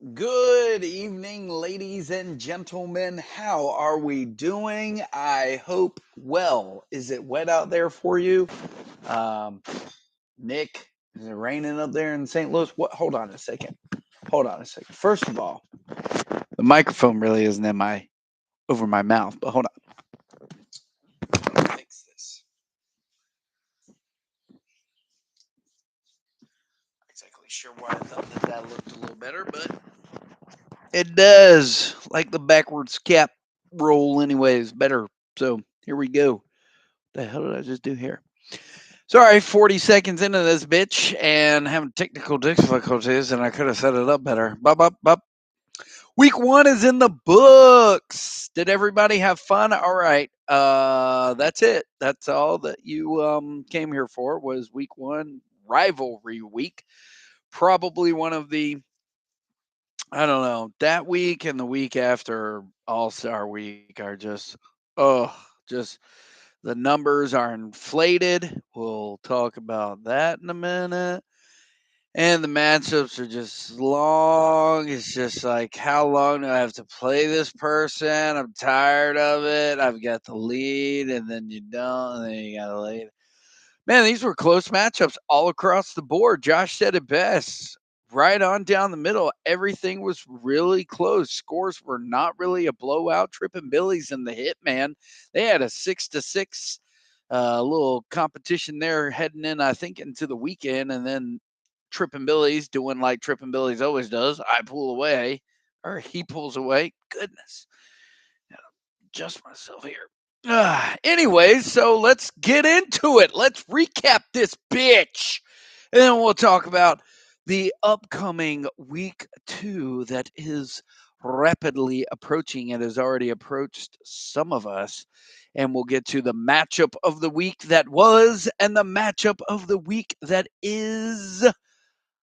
Good evening, ladies and gentlemen. How are we doing? I hope well. Is it wet out there for you? Um, Nick, is it raining up there in St. Louis? What? Hold on a second. Hold on a second. First of all, the microphone really isn't in my over my mouth, but hold on. Let me fix this. Not exactly sure why I thought that looked a little better, but it does. Like the backwards cap roll, anyways, better. So here we go. What the hell did I just do here? Sorry, 40 seconds into this bitch and having technical difficulties, and I could have set it up better. Bop, bop, bop. Week one is in the books. Did everybody have fun? All right. That's it. That's all that you came here for was week one rivalry week. Probably one of the I don't know, that week and the week after All-Star week are just oh, just the numbers are inflated. We'll talk about that in a minute. And the matchups are just long. It's just like, how long do I have to play this person? I'm tired of it. I've got the lead, and then you don't, and then you got to lead. Man, these were close matchups all across the board. Josh said it best. Right on down the middle, everything was really close. Scores were not really a blowout. Trippin' Billies and the Hitman, they had a 6-6 little competition there heading in, I think, into the weekend. And then Trippin' Billies doing like Trippin' Billies always does. I pull away, or he pulls away. Goodness. Adjust myself here. Anyways, so let's get into it. Let's recap this bitch. And then we'll talk about the upcoming week two that is rapidly approaching. It has already approached some of us. And we'll get to the matchup of the week that was and the matchup of the week that is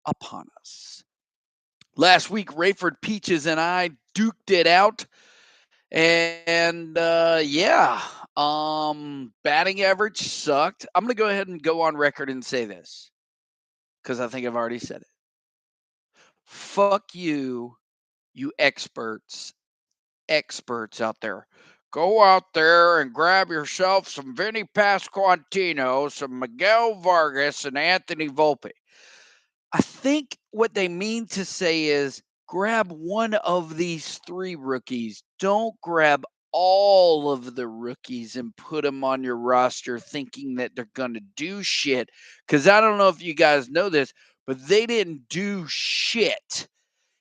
upon us. Last week, Rayford Peaches and I duked it out. And yeah, batting average sucked. I'm gonna go ahead and go on record and say this because I think I've already said it. Fuck you, you experts out there. Go out there and grab yourself some Vinny Pasquantino, some Miguel Vargas, and Anthony Volpe. I think what they mean to say is grab one of these three rookies. Don't grab all of the rookies and put them on your roster thinking that they're going to do shit. Because I don't know if you guys know this, but they didn't do shit.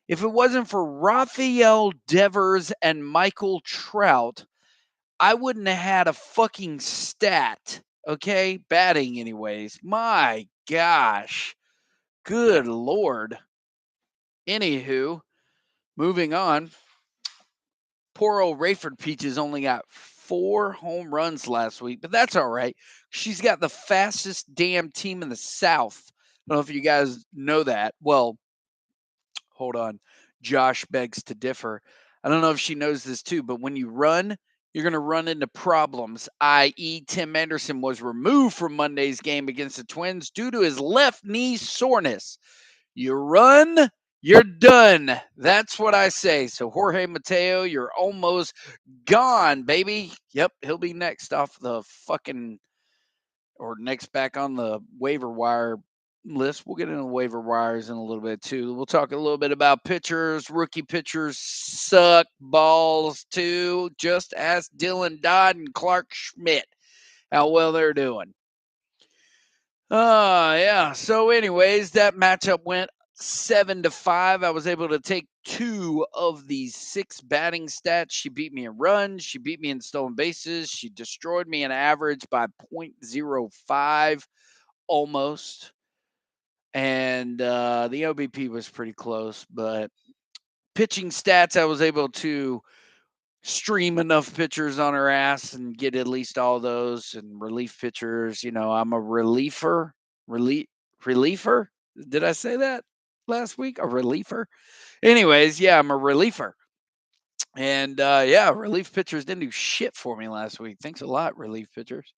If it wasn't for Rafael Devers and Michael Trout, I wouldn't have had a fucking stat. Okay? Batting, anyways. My gosh. Good Lord. Anywho, moving on. Poor old Rayford Peaches only got 4 home runs last week, but that's all right. She's got the fastest damn team in the South. I don't know if you guys know that. Well, hold on. Josh begs to differ. I don't know if she knows this too, but when you run, you're going to run into problems, i.e., Tim Anderson was removed from Monday's game against the Twins due to his left knee soreness. You run, you're done. That's what I say. So Jorge Mateo, you're almost gone, baby. Yep, he'll be next off the fucking or next back on the waiver wire list. We'll get into waiver wires in a little bit too. We'll talk a little bit about pitchers. Rookie pitchers suck balls too. Just ask Dylan Dodd and Clark Schmidt how well they're doing. Yeah. So, anyways, that matchup went 7-5. I was able to take 2 of the 6 batting stats. She beat me in runs. She beat me in stolen bases. She destroyed me in average by 0.05 almost. And the OBP was pretty close, but pitching stats, I was able to stream enough pitchers on her ass and get at least all those and relief pitchers. I'm a relief reliever. Did I say that last week? A reliever. Anyways, yeah, I'm a reliever. And yeah, relief pitchers didn't do shit for me last week. Thanks a lot, relief pitchers.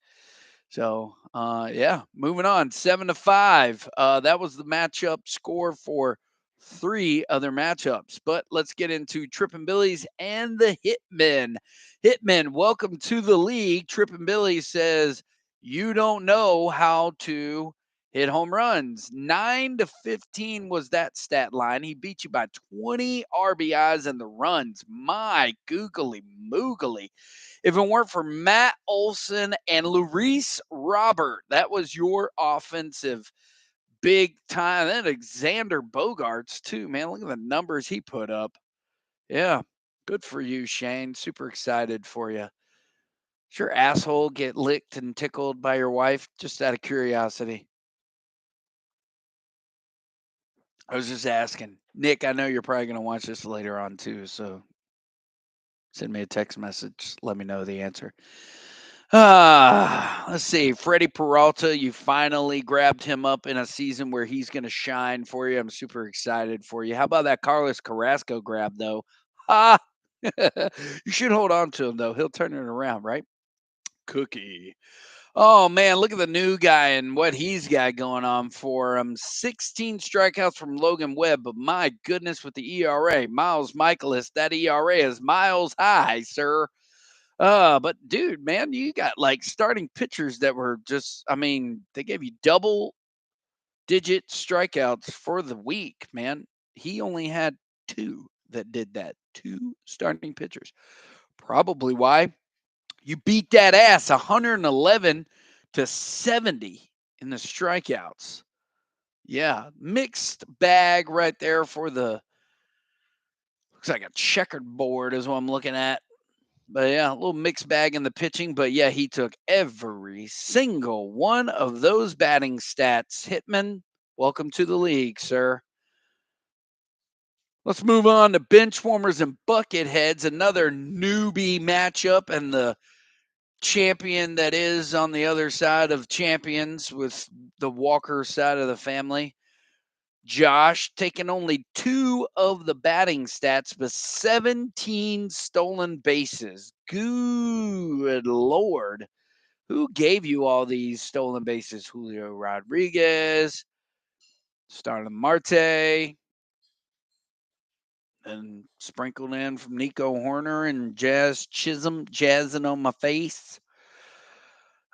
So yeah, moving on. 7-5. That was the matchup score for 3 other matchups. But let's get into Trippin' Billy's and the Hitmen. Hitmen, welcome to the league. Trippin' Billy says, you don't know how to hit home runs. 9-15 was that stat line. He beat you by 20 RBIs and the runs. My googly moogly. If it weren't for Matt Olson and Luis Robert, that was your offensive big time. And Xander Bogarts, too, man. Look at the numbers he put up. Yeah, good for you, Shane. Super excited for you. Does your asshole get licked and tickled by your wife? Just out of curiosity. I was just asking. Nick, I know you're probably going to watch this later on, too. So send me a text message. Let me know the answer. Let's see. Freddie Peralta, you finally grabbed him up in a season where he's going to shine for you. I'm super excited for you. How about that Carlos Carrasco grab, though? Ha! You should hold on to him, though. He'll turn it around, right? Cookie. Oh, man, look at the new guy and what he's got going on for him. 16 strikeouts from Logan Webb, but my goodness with the ERA. Miles Michaelis, that ERA is miles high, sir. But dude, man, you got like starting pitchers that were just, I mean, they gave you double digit strikeouts for the week, man. He only had 2 that did that. 2 starting pitchers. Probably why you beat that ass 111-70 in the strikeouts. Yeah, mixed bag right there for the looks like a checkered board is what I'm looking at. But yeah, a little mixed bag in the pitching. But yeah, he took every single one of those batting stats. Hitman, welcome to the league, sir. Let's move on to bench warmers and bucket heads. Another newbie matchup, and the champion that is on the other side of champions with the Walker side of the family. Josh taking only 2 of the batting stats, but 17 stolen bases. Good Lord. Who gave you all these stolen bases? Julio Rodriguez, Starlin Marte, and sprinkled in from Nico Horner and Jazz Chisholm jazzing on my face.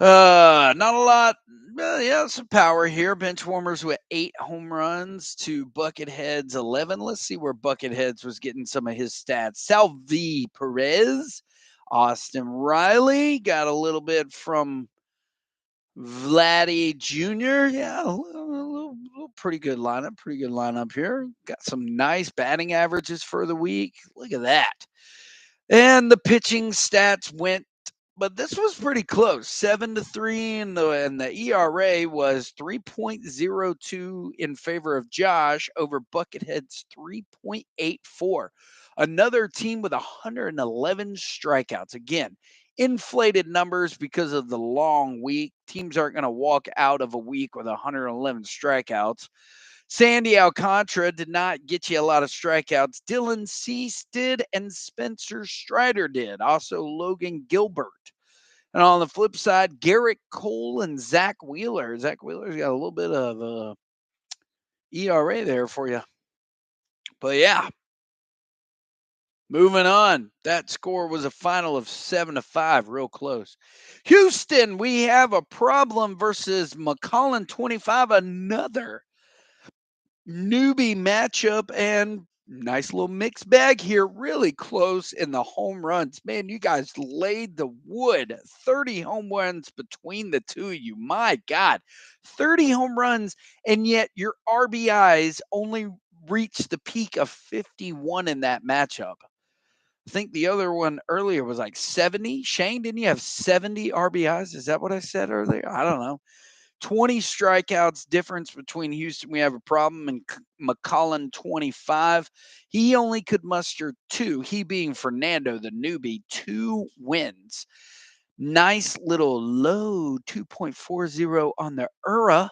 Not a lot. Yeah, some power here. Bench warmers with 8 home runs to Buckethead's 11. Let's see where Bucketheads was getting some of his stats. Salvi Perez, Austin Riley got a little bit from Vladdy Jr. Yeah, a little pretty good lineup. Pretty good lineup here. Got some nice batting averages for the week. Look at that. And the pitching stats went, but this was pretty close. 7-3, and the ERA was 3.02 in favor of Josh over Buckethead's 3.84. Another team with 111 strikeouts. Again, inflated numbers because of the long week. Teams aren't going to walk out of a week with 111 strikeouts. Sandy Alcantara did not get you a lot of strikeouts. Dylan Cease did, and Spencer Strider did. Also, Logan Gilbert. And on the flip side, Garrett Cole and Zach Wheeler. Zach Wheeler's got a little bit of ERA there for you. But yeah, moving on. That score was a final of 7-5, real close. Houston, we have a problem versus McCollin 25, another newbie matchup, and nice little mixed bag here. Really close in the home runs. Man, you guys laid the wood. 30 home runs between the two of you. My God, 30 home runs, and yet your RBIs only reached the peak of 51 in that matchup. I think the other one earlier was like 70. Shane, didn't you have 70 RBIs? Is that what I said earlier? I don't know. 20 strikeouts difference between Houston. We have a problem, and McCollin 25. He only could muster 2, he being Fernando, the newbie, 2 wins. Nice little low 2.40 on the ERA,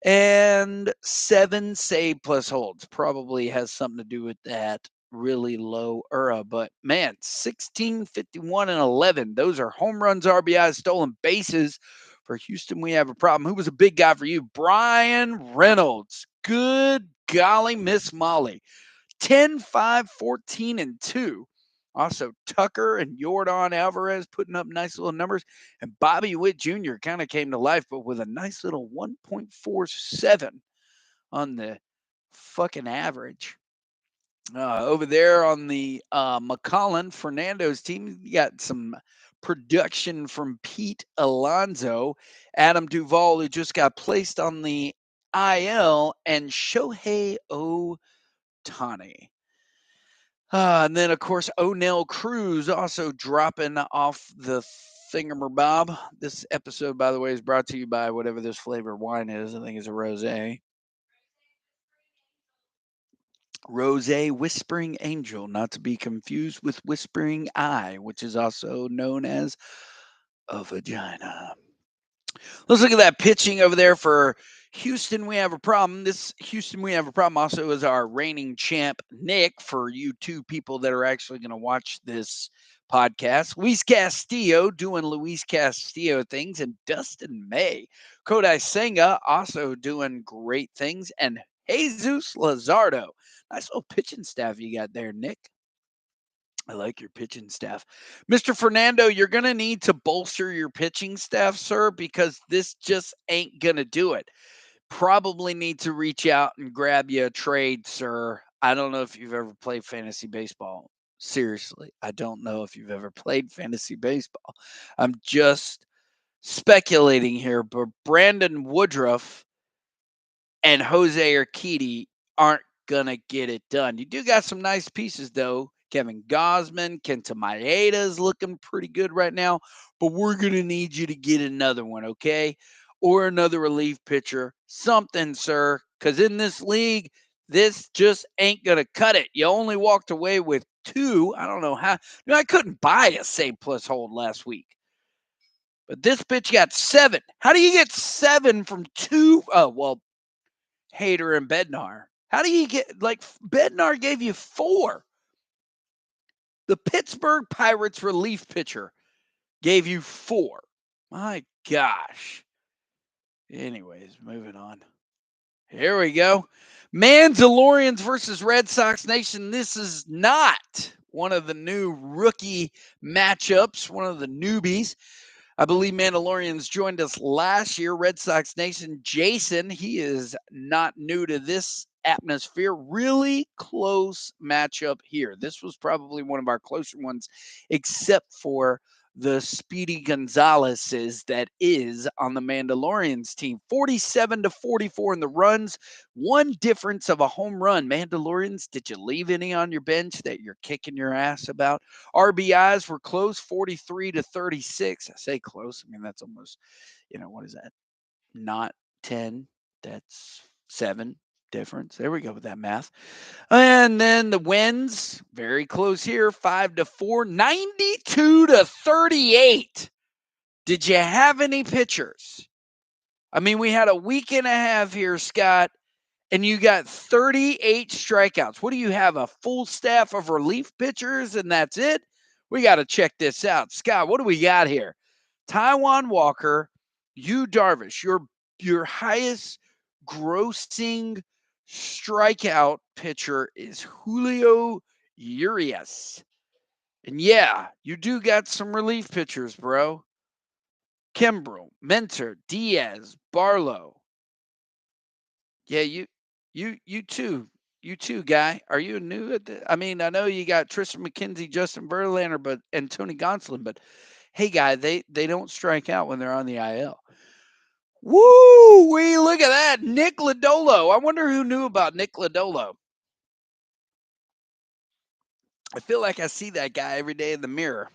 and 7 save plus holds. Probably has something to do with that really low ERA. But man, 16, 51, and 11. Those are home runs, RBIs, stolen bases. For Houston, we have a problem. Who was a big guy for you? Brian Reynolds. Good golly, Miss Molly. 10, 5, 14, and 2. Also, Tucker and Jordan Alvarez putting up nice little numbers. And Bobby Witt Jr. kind of came to life, but with a nice little 1.47 on the fucking average. Over there on the McCollin Fernando's team, you got some production from Pete Alonso, Adam Duvall, who just got placed on the IL, and Shohei Ohtani. And then, of course, O'Neill Cruz also dropping off the thingamabob. This episode, by the way, is brought to you by whatever this flavor wine is. I think it's a rosé. Rosé Whispering Angel, not to be confused with Whispering Eye, which is also known as a vagina. Let's look at that pitching over there for Houston. We have a problem. This Houston, we have a problem also is our reigning champ, Nick, for you two people that are actually going to watch this podcast. Luis Castillo doing Luis Castillo things, and Dustin May. Kodai Senga also doing great things, and Jesus Lazardo. Nice little pitching staff you got there, Nick. I like your pitching staff. Mr. Fernando, you're going to need to bolster your pitching staff, sir, because this just ain't going to do it. Probably need to reach out and grab you a trade, sir. I don't know if you've ever played fantasy baseball. Seriously, I don't know if you've ever played fantasy baseball. I'm just speculating here, but Brandon Woodruff and Jose Urquidy aren't going to get it done. You do got some nice pieces, though. Kevin Gosman, Kenta Maeda is looking pretty good right now, but we're going to need you to get another one, okay? Or another relief pitcher, something, sir, because in this league, this just ain't going to cut it. You only walked away with 2. I don't know how. I couldn't buy a save plus hold last week. But this bitch got 7. How do you get 7 from 2? Oh, well, Hader and Bednar. How do you get, like, Bednar gave you 4? The Pittsburgh Pirates relief pitcher gave you 4. My gosh. Anyways, moving on. Here we go. Mandalorians versus Red Sox Nation. This is not one of the new rookie matchups, one of the newbies. I believe Mandalorians joined us last year. Red Sox Nation, Jason, he is not new to this atmosphere. Really close matchup here. This was probably one of our closer ones, except for the Speedy Gonzalez's that is on the Mandalorians team. 47-44 in the runs. One difference of a home run. Mandalorians, did you leave any on your bench that you're kicking your ass about? RBIs were close, 43-36. I say close. I mean, that's almost, what is that? Not 10. That's 7 difference. There we go with that math. And then the wins, very close here, 5-4, 92-38. Did you have any pitchers? I mean, we had a week and a half here, Scott, and you got 38 strikeouts. What do you have? A full staff of relief pitchers, and that's it? We got to check this out. Scott, what do we got here? Taijuan Walker, Yu Darvish, your highest grossing strikeout pitcher is Julio Urias. And yeah, you do got some relief pitchers, bro. Kimbrel, Mentor, Diaz, Barlow. Yeah, you too. You too, guy. Are you new at the, I mean, I know you got Tristan McKenzie, Justin Verlander, and Tony Gonsolin, but hey, guy, they don't strike out when they're on the IL. Woo! We look at that, Nick Lodolo. I wonder who knew about Nick Lodolo. I feel like I see that guy every day in the mirror.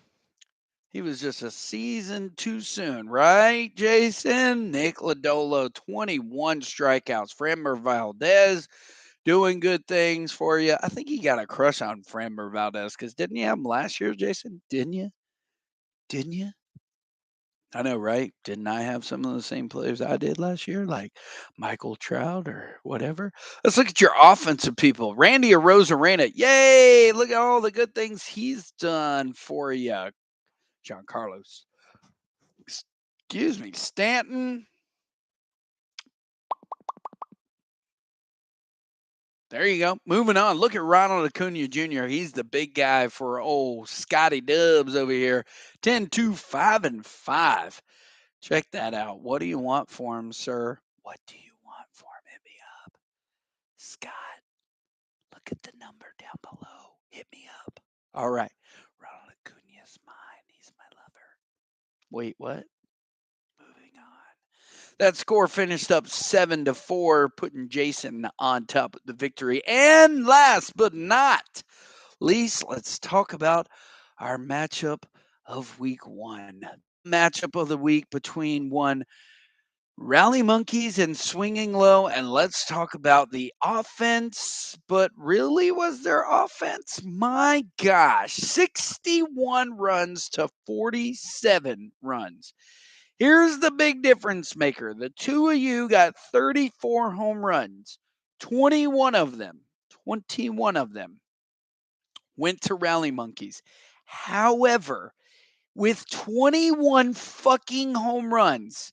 He was just a season too soon, right, Jason? Nick Lodolo, 21 strikeouts. Framber Valdez doing good things for you. I think you got a crush on Framber Valdez because didn't you have him last year, Jason? Didn't you? Didn't you? I know, right? Didn't I have some of the same players I did last year, like Michael Trout or whatever? Let's look at your offensive people. Randy Arozarena. Yay! Look at all the good things he's done for you. John Carlos. Excuse me. Stanton. There you go. Moving on. Look at Ronald Acuna Jr. He's the big guy for old Scotty Dubs over here. 10, 2, 5, and 5. Check that out. What do you want for him, sir? What do you want for him? Hit me up. Scott, look at the number down below. Hit me up. All right. Ronald Acuna's mine. He's my lover. Wait, what? Moving on. That score finished up 7-4, putting Jason on top of the victory. And last but not least, let's talk about our matchup of week 1. Matchup of the week between one Rally Monkeys and Swinging Low, and let's talk about the offense. But really, was there offense? My gosh, 61 runs to 47 runs. Here's the big difference maker. The two of you got 34 home runs. 21 of them went to Rally Monkeys. However, with 21 fucking home runs,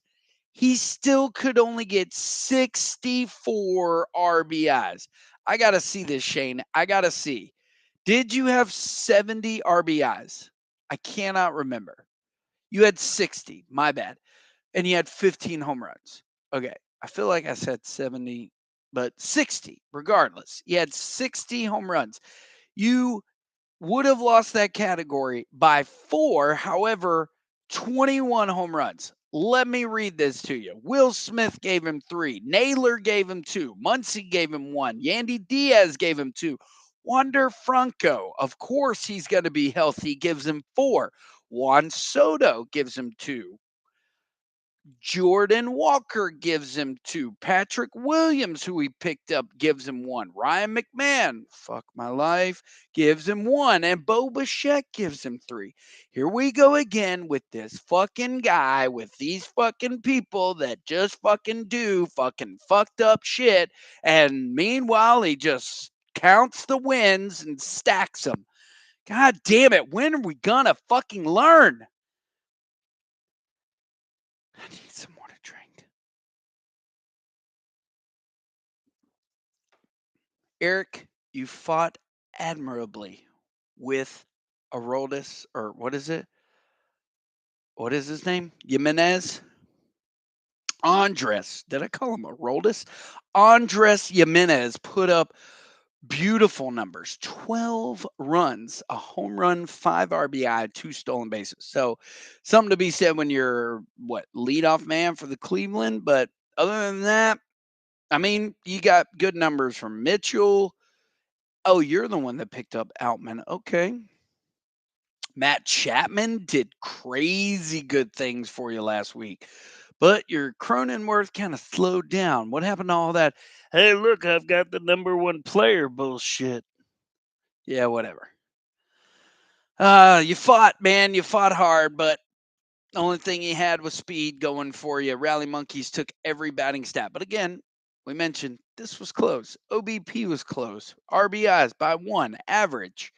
he still could only get 64 RBIs. I got to see this, Shane. I got to see. Did you have 70 RBIs? I cannot remember. You had 60. My bad. And you had 15 home runs. Okay. I feel like I said 70, but 60, regardless. You had 60 home runs. You would have lost that category by 4. However, 21 home runs. Let me read this to you. Will Smith gave him 3. Naylor gave him 2. Muncy gave him 1. Yandy Diaz gave him 2. Wander Franco, of course he's going to be healthy, gives him 4. Juan Soto gives him 2. Jordan Walker gives him 2. Patrick Williams, who he picked up, gives him 1. Ryan McMahon, fuck my life, gives him 1. And Bo Bichette gives him 3. Here we go again with this fucking guy, with these fucking people that just fucking do fucking fucked up shit. And meanwhile, he just counts the wins and stacks them. God damn it. When are we gonna fucking learn? I need some more to drink. Eric, you fought admirably with Aroldis, or what is it? What is his name? Jimenez? Andres. Did I call him Aroldis? Andres Jimenez put up beautiful numbers. 12 runs, a home run, 5 RBI, 2 stolen bases. So something to be said when you're, leadoff man for the Cleveland. But other than that, I mean, you got good numbers from Mitchell. Oh, you're the one that picked up Outman. Okay. Matt Chapman did crazy good things for you last week, but your Cronenworth kind of slowed down. What happened to all that? Hey, look, I've got the number 1 player bullshit. Yeah, whatever. You fought, man. You fought hard, but the only thing you had was speed going for you. Rally Monkeys took every batting stat. But again, we mentioned this was close. OBP was close. RBIs by 1, average.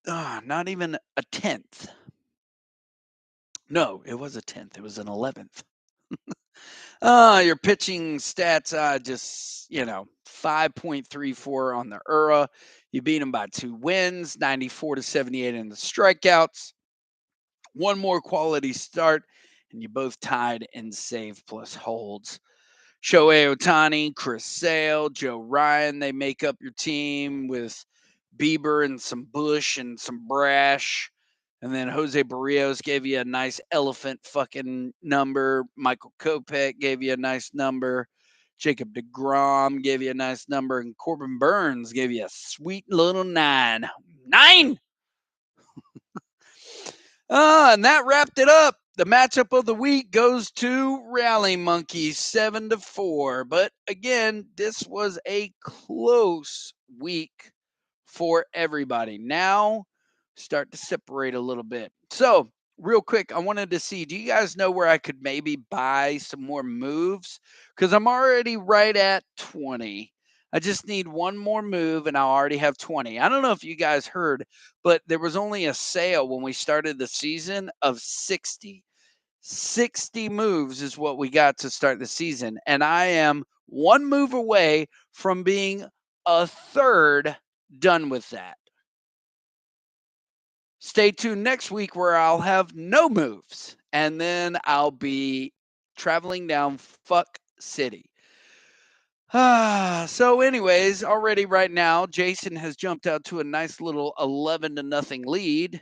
Not even a 10th. No, it was a 10th. It was an 11th. Your pitching stats, just, 5.34 on the ERA. You beat them by 2 wins, 94-78 in the strikeouts. One more quality start, and you both tied in save plus holds. Shohei Ohtani, Chris Sale, Joe Ryan, they make up your team with Bieber and some Bush and some Brash. And then Jose Barrios gave you a nice elephant fucking number. Michael Kopech gave you a nice number. Jacob DeGrom gave you a nice number. And Corbin Burns gave you a sweet little 9. 9! And that wrapped it up. The matchup of the week goes to Rally Monkeys 7-4. But again, this was a close week for everybody. Now start to separate a little bit. So, real quick, I wanted to see, do you guys know where I could maybe buy some more moves? Because I'm already right at 20. I just need one more move and I'll already have 20. I don't know if you guys heard, but there was only a sale when we started the season of 60. 60 moves is what we got to start the season. And I am one move away from being a third done with that. Stay tuned next week where I'll have no moves, and then I'll be traveling down fuck city. So anyways, already right now, Jason has jumped out to a nice little 11-0 lead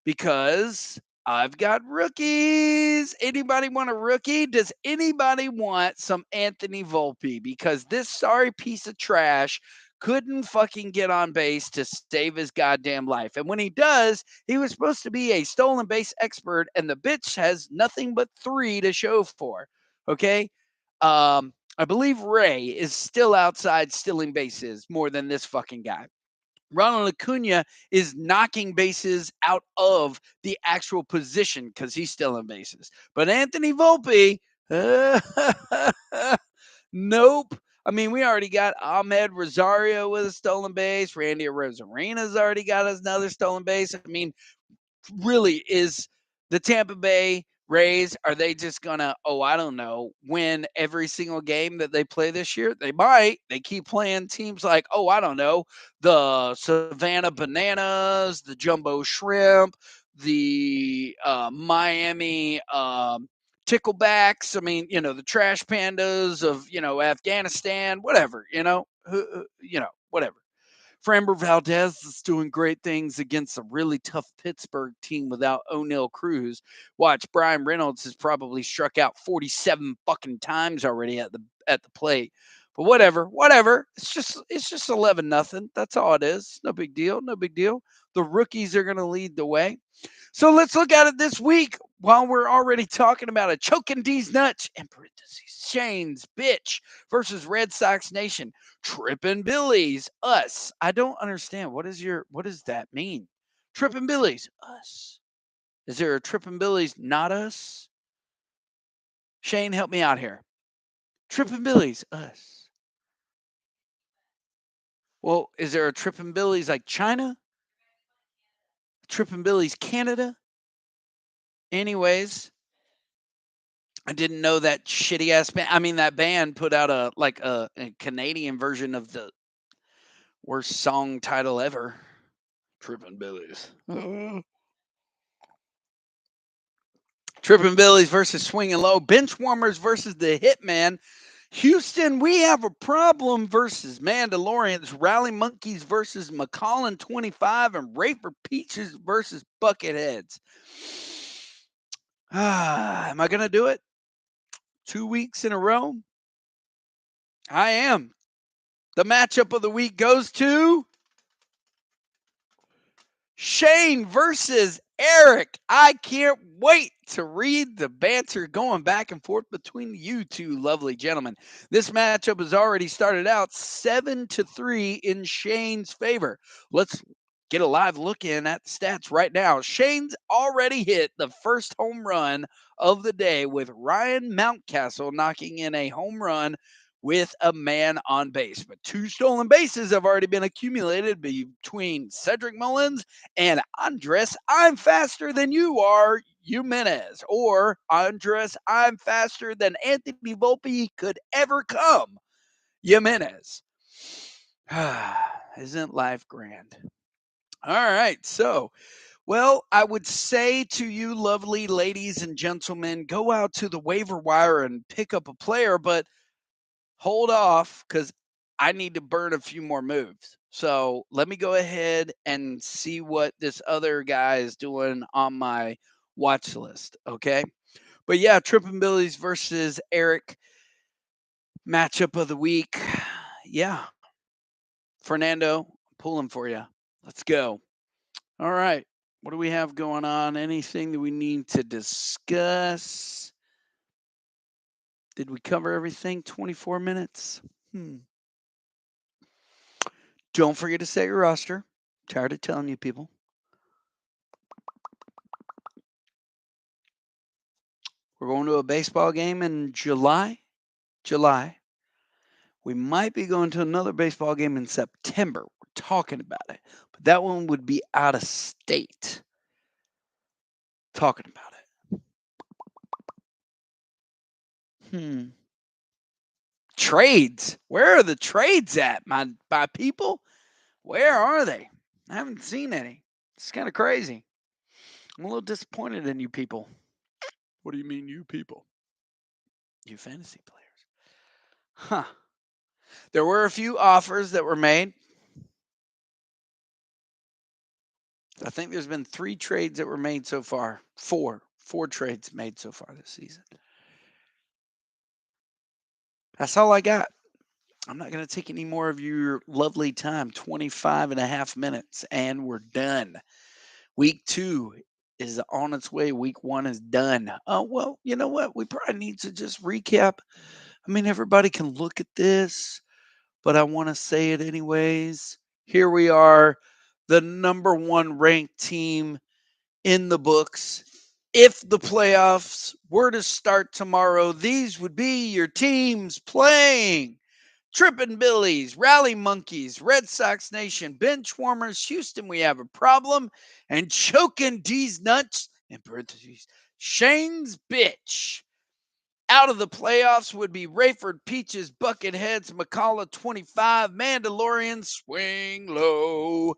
because I've got rookies. Anybody want a rookie? Does anybody want some Anthony Volpe? Because this sorry piece of trash couldn't fucking get on base to save his goddamn life. And when he does, he was supposed to be a stolen base expert, and the bitch has nothing but 3 to show for. Okay? I believe Ray is still outside stealing bases more than this fucking guy. Ronald Acuna is knocking bases out of the actual position because he's stealing bases. But Anthony Volpe, nope. I mean, we already got Ahmed Rosario with a stolen base. Randy Arozarena's already got another stolen base. I mean, really, is the Tampa Bay Rays, are they just gonna, I don't know, win every single game that they play this year? They might. They keep playing teams like, I don't know, the Savannah Bananas, the Jumbo Shrimp, the Miami Ticklebacks. I mean, the Trash Pandas of, Afghanistan, whatever, whatever. Framber Valdez is doing great things against a really tough Pittsburgh team without O'Neill Cruz. Watch, Brian Reynolds has probably struck out 47 fucking times already at the plate. But whatever. It's just 11-0. That's all it is. No big deal. No big deal. The rookies are going to lead the way. So let's look at it this week while we're already talking about it. Choking D's nuts and parentheses. Shane's bitch versus Red Sox Nation. Trippin' Billies, us. I don't understand. What does that mean? Trippin' Billies, us. Is there a Trippin' Billies, not us? Shane, help me out here. Trippin' Billies, us. Well, is there a Trippin' Billies like China? Trippin' Billies, Canada? Anyways, I didn't know that shitty ass band. I mean, that band put out a Canadian version of the worst song title ever. Trippin' Billies. Trippin' Billies versus Swinging Low. Benchwarmers versus the Hitman. Houston, we have a problem versus Mandalorians. Rally Monkeys versus McCollin 25 and Raper Peaches versus Bucketheads. Am I going to do it? 2 weeks in a row? I am. The matchup of the week goes to Shane versus Eric. I can't wait to read the banter going back and forth between you two lovely gentlemen. This matchup has already started out 7-3 in Shane's favor. Let's get a live look in at the stats right now. Shane's already hit the first home run of the day with Ryan Mountcastle knocking in a home run with a man on base. But 2 stolen bases have already been accumulated between Cedric Mullins and Andres, I'm faster than you are, Jimenez. Or Andres, I'm faster than Anthony Volpe could ever come, Jimenez. Isn't life grand? All right, so I would say to you, lovely ladies and gentlemen, go out to the waiver wire and pick up a player, but hold off because I need to burn a few more moves. So let me go ahead and see what this other guy is doing on my watch list. Okay. But yeah, Trippin' Billies versus Eric matchup of the week. Yeah. Fernando, I'm pulling for you. Let's go. All right. What do we have going on? Anything that we need to discuss? Did we cover everything? 24 minutes? Don't forget to set your roster. Tired of telling you people. We're going to a baseball game in July. We might be going to another baseball game in September. We're talking about it. But that one would be out of state. Talking about it. Trades. Where are the trades at, my people? Where are they? I haven't seen any. It's kind of crazy. I'm a little disappointed in you people. What do you mean, you people? You fantasy players. Huh. There were a few offers that were made. I think there's been 3 trades that were made so far. 4 trades made so far this season. That's all I got. I'm not going to take any more of your lovely time. 25 and a half minutes, and we're done. Week 2 is on its way. Week 1 is done. Oh, well, you know what? We probably need to just recap. I mean, everybody can look at this, but I want to say it anyways. Here we are, the number 1 ranked team in the books. If the playoffs were to start tomorrow, these would be your teams playing. Trippin' Billies, Rally Monkeys, Red Sox Nation, Bench Warmers, Houston, we have a problem, and Choking D's Nuts, in parentheses, Shane's Bitch. Out of the playoffs would be Rayford Peaches, Bucketheads, McCullough 25, Mandalorian, Swing Low,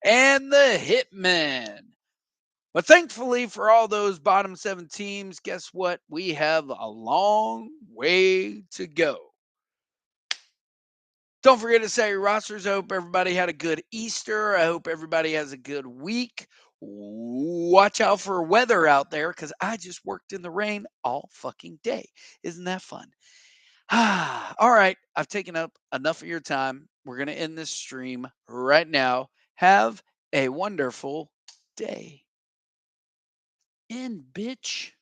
and the Hitmen. But thankfully for all those bottom 7 teams, guess what? We have a long way to go. Don't forget to set your rosters. I hope everybody had a good Easter. I hope everybody has a good week. Watch out for weather out there because I just worked in the rain all fucking day. Isn't that fun? All right. I've taken up enough of your time. We're going to end this stream right now. Have a wonderful day. End, bitch.